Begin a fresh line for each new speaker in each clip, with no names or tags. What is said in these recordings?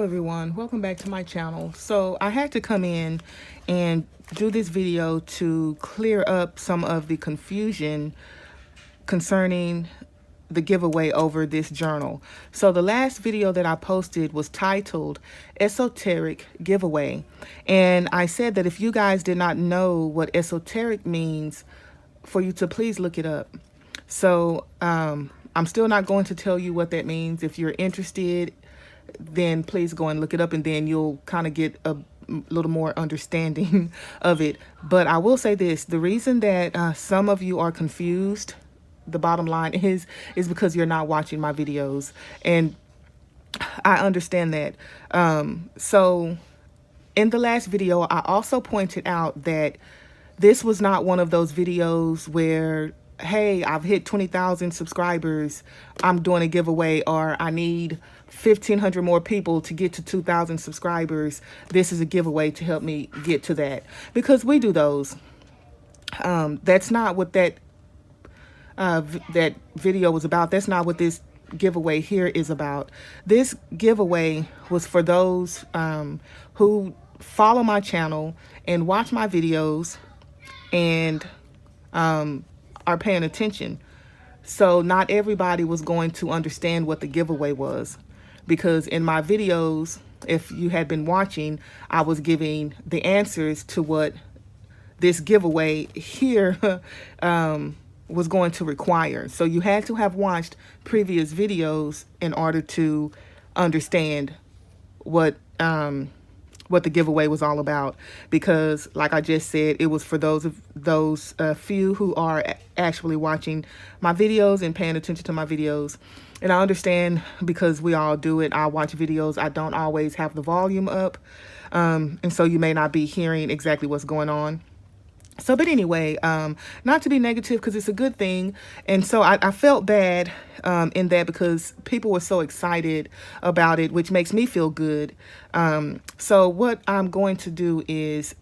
everyone, welcome back to my channel. So I had to come in and do this video to clear up some of the confusion concerning the giveaway over this journal. So the last video that I posted was titled Esoteric Giveaway, and I said that if you guys did not know what esoteric means, for you to please look it up. So I'm still not going to tell you what that means. If you're interested, then please go and look it up, and then you'll kind of get a little more understanding of it. But I will say this, the reason that some of you are confused, the bottom line is because you're not watching my videos, and I understand that. So in the last video, I also pointed out that this was not one of those videos where, hey, I've hit 20,000 subscribers, I'm doing a giveaway, or I need 1,500 more people to get to 2,000 subscribers. This is a giveaway to help me get to that, because we do those. That's not what that video was about. That's not what this giveaway here is about. This giveaway was for those who follow my channel and watch my videos and are paying attention. So not everybody was going to understand what the giveaway was, because in my videos, if you had been watching, I was giving the answers to what this giveaway here was going to require. So you had to have watched previous videos in order to understand what the giveaway was all about, because like I just said, it was for those few who are actually watching my videos and paying attention to my videos. And I understand, because we all do it. I watch videos, I don't always have the volume up, and so you may not be hearing exactly what's going on. So, but anyway, not to be negative, because it's a good thing. And so I felt bad in that, because people were so excited about it, which makes me feel good. So what I'm going to do is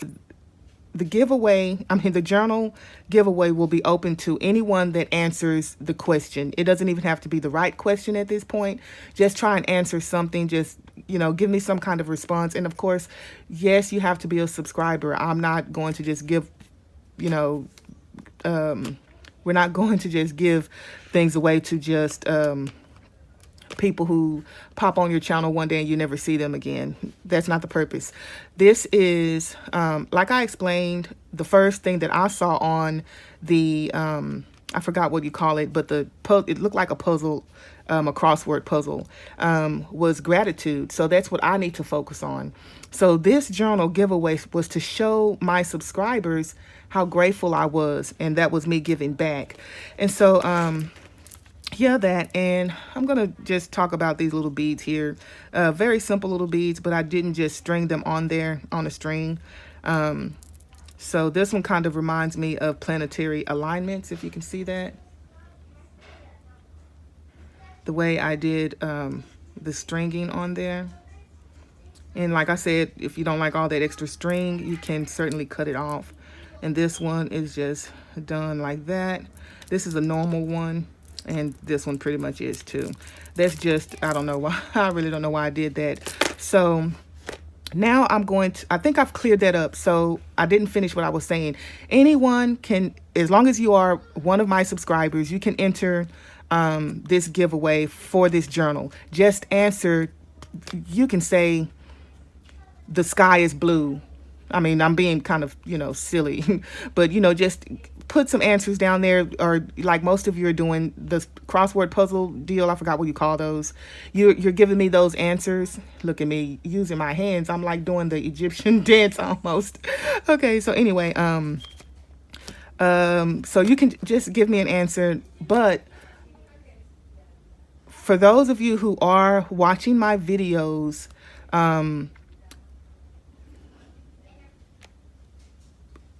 the giveaway, the journal giveaway will be open to anyone that answers the question. It doesn't even have to be the right question at this point. Just try and answer something. Just, give me some kind of response. And of course, yes, you have to be a subscriber. I'm not going to just give, we're not going to just give things away to just people who pop on your channel one day and you never see them again. That's not the purpose. This is, like I explained, the first thing that I saw on the, I forgot what you call it, but it looked like a puzzle, a crossword puzzle, was gratitude. So that's what I need to focus on. So this journal giveaway was to show my subscribers how grateful I was, and that was me giving back. And so, yeah, that, and I'm gonna just talk about these little beads here. Very simple little beads, but I didn't just string them on there on a string. So this one kind of reminds me of planetary alignments, if you can see that. The way I did the stringing on there. And like I said, if you don't like all that extra string, you can certainly cut it off. And this one is just done like that. This is a normal one, and this one pretty much is too. That's just, I don't know why, I really don't know why I did that. So now I'm going to, I think I've cleared that up. So I didn't finish what I was saying. Anyone can, as long as you are one of my subscribers, you can enter this giveaway for this journal. Just answer, you can say, the sky is blue. I'm being kind of, silly, but, just put some answers down there, or like most of you are doing the crossword puzzle deal. I forgot what you call those. You're giving me those answers. Look at me using my hands. I'm like doing the Egyptian dance almost. Okay. So anyway, so you can just give me an answer, but for those of you who are watching my videos,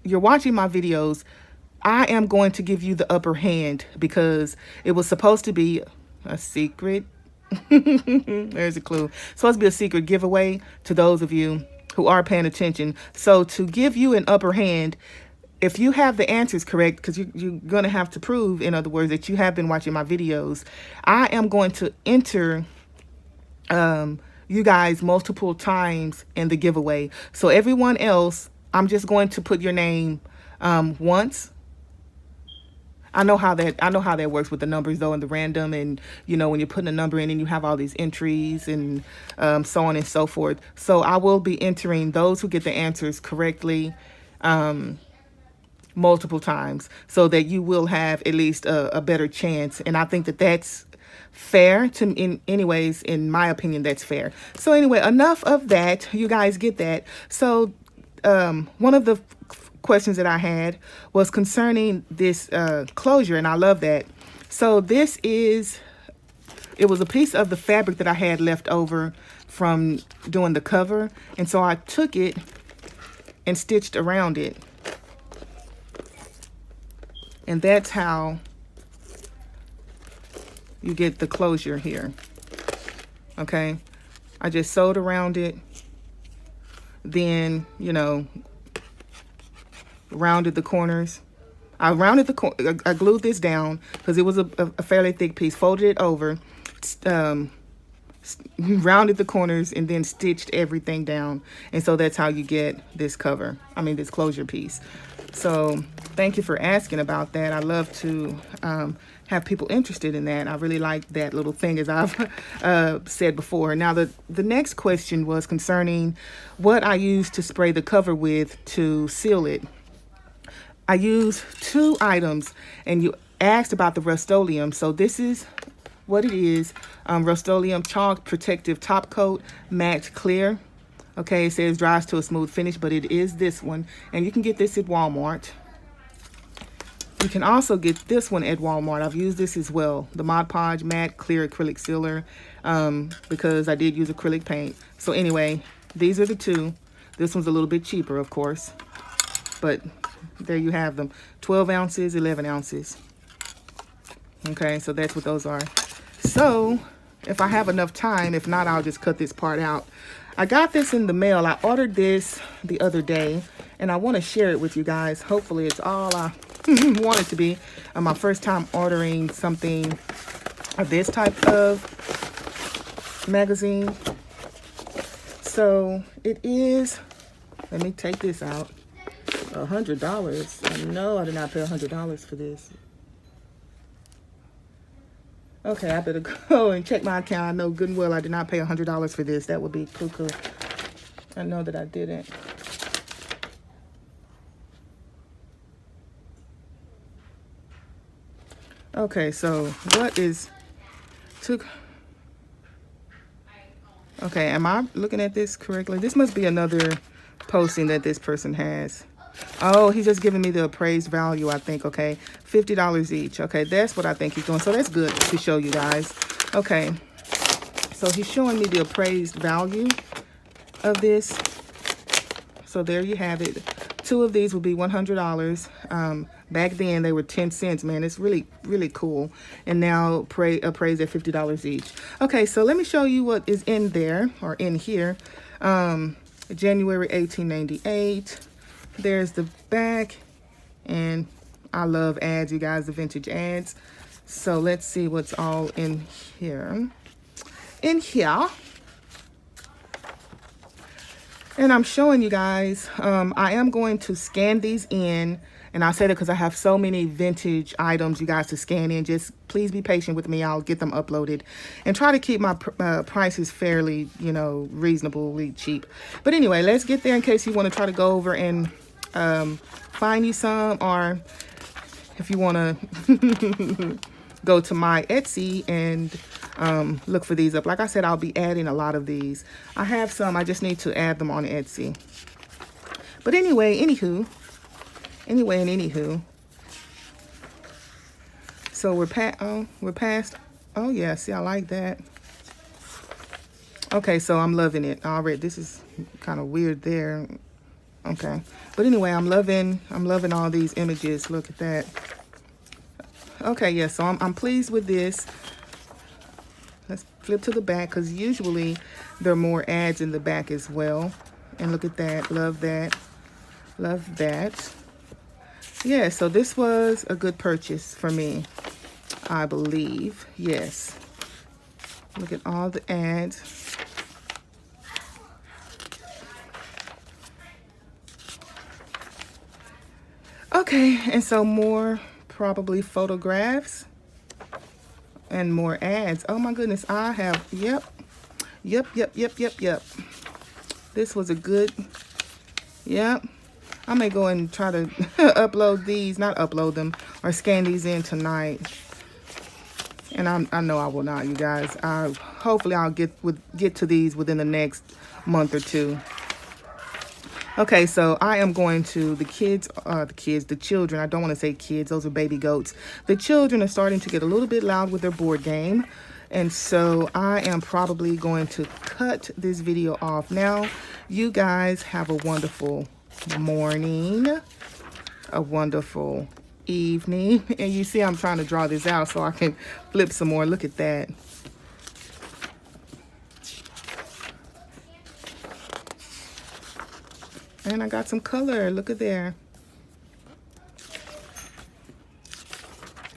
you're watching my videos, I am going to give you the upper hand, because it was supposed to be a secret. There's a clue. It's supposed to be a secret giveaway to those of you who are paying attention. So to give you an upper hand, if you have the answers correct, because you're going to have to prove, in other words, that you have been watching my videos, I am going to enter you guys multiple times in the giveaway. So everyone else, I'm just going to put your name once. I know how that works with the numbers though, and the random, and you know when you're putting a number in and you have all these entries and so on and so forth. So I will be entering those who get the answers correctly multiple times, so that you will have at least a better chance. And I think that that's fair anyways, in my opinion, that's fair. So anyway, enough of that. You guys get that. So one of the questions that I had was concerning this closure, and I love that. So it was a piece of the fabric that I had left over from doing the cover, and so I took it and stitched around it, and that's how you get the closure here. Okay, I just sewed around it, then rounded the corners. I glued this down because it was a fairly thick piece, folded it over, rounded the corners, and then stitched everything down. And so that's how you get this this closure piece. So thank you for asking about that. I love to have people interested in that. I really like that little thing, as I've said before. Now the next question was concerning what I used to spray the cover with to seal it. I used 2 items, and you asked about the Rust-Oleum. So this is what it is. Rust-Oleum Chalk Protective Top Coat Matte Clear. Okay, it says dries to a smooth finish, but it is this one. And you can get this at Walmart. You can also get this one at Walmart. I've used this as well. The Mod Podge Matte Clear Acrylic Sealer, because I did use acrylic paint. So anyway, these are the 2. This one's a little bit cheaper, of course. But there you have them. 12 ounces, 11 ounces. Okay, so that's what those are. So if I have enough time, if not, I'll just cut this part out. I got this in the mail. I ordered this the other day, and I want to share it with you guys. Hopefully it's all I want it to be. My first time ordering something of this type of magazine. So it is, let me take this out. $100. No, I did not pay $100 for this. Okay, I better go and check my account. I know good and well I did not pay $100 for this. That would be cuckoo. I know that I didn't. Okay, so what is okay, am I looking at this correctly? This must be another posting that this person has. Oh, he's just giving me the appraised value, I think. Okay, $50 each. Okay, that's what I think he's doing. So that's good to show you guys. Okay, so he's showing me the appraised value of this. So there you have it. 2 of these would be $100. Back then they were 10 cents. Man, it's really, really cool. And now appraised at $50 each. Okay, so let me show you what is in there, or in here. January 1898. There's the back, and I love ads, you guys, the vintage ads. So let's see what's all in here. And I'm showing you guys, I am going to scan these in, and I say that because I have so many vintage items you guys to scan in. Just please be patient with me. I'll get them uploaded and try to keep my prices fairly, reasonably cheap. But anyway, let's get there in case you want to try to go over and find you some, or if you want to go to my Etsy and look for these up. Like I said, I'll be adding a lot of these. I have some, I just need to add them on Etsy. But anyway, anywho. So we're past, oh yeah, see, I like that. Okay, so I'm loving it already. This is kind of weird there. Okay, but anyway, I'm loving all these images. Look at that. Okay, yeah, so I'm pleased with this. Let's flip to the back, because usually there are more ads in the back as well. And look at that. Love that. Love that. Yeah, so this was a good purchase for me, I believe. Yes. Look at all the ads. Okay, and so more probably photographs and more ads. Oh my goodness, I have, yep. This was a good, yep. I may go and try to upload these, not upload them, or scan these in tonight. And I know I will not, you guys. Hopefully I'll get to these within the next month or two. Okay, so I am going to the children. I don't want to say kids, those are baby goats. The children are starting to get a little bit loud with their board game. And so I am probably going to cut this video off now. You guys have a wonderful morning, a wonderful evening. And you see I'm trying to draw this out so I can flip some more. Look at that. And I got some color. Look at there.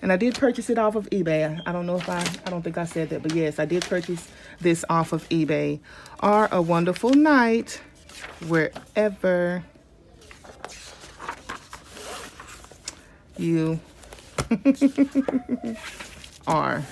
And I did purchase it off of eBay. I don't know if I don't think I said that, but yes, I did purchase this off of eBay. Are a wonderful night wherever you are.